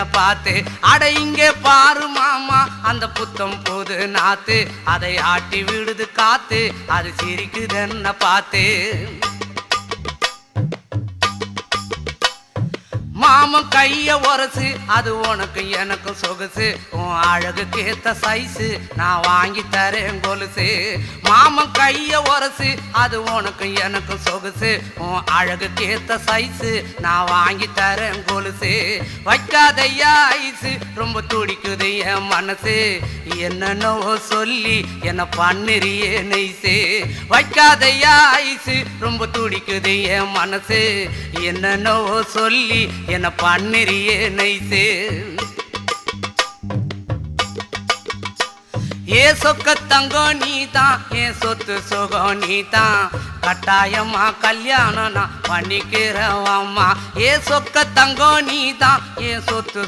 என்ன பார்த்து. அட இங்கே பாரு மாமா அந்த புத்தம் போது நாத்து, அதை ஆட்டி விடுது காத்து, அது சிரிக்குது என்ன பார்த்து. மாமன் கைய உரசு அது உனக்கு எனக்கும் சொகுசு, உன் அழகுக்கு ஏத்த சைஸு நான் வாங்கி தரேன் கொலுசு. மாமன் கைய உரசு அது உனக்கு எனக்கும் சொகுசு, உன் அழகுக்கு ஏத்த சைஸு நான் வாங்கி தரேன் கொலுசு. வைக்காதையா ஐசு ரொம்ப துடிக்குது என் மனசு, என்னென்னவோ சொல்லி என்ன பண்ணுறியே நெய்சு. வைக்காதையா ஐசு ரொம்ப துடிக்குது என் மனசு, என்னென்னவோ சொல்லி என்ன பண்ணுறியே நைசு. ஏ சொக்க தங்கம் நீதான், என் சொத்து சுகம் நீதான், கட்டாயமா கல்யாணம் நான் பண்ணிக்கிறேன் அம்மா. ஏ சொக்க தங்கம் நீதான், என் சொத்து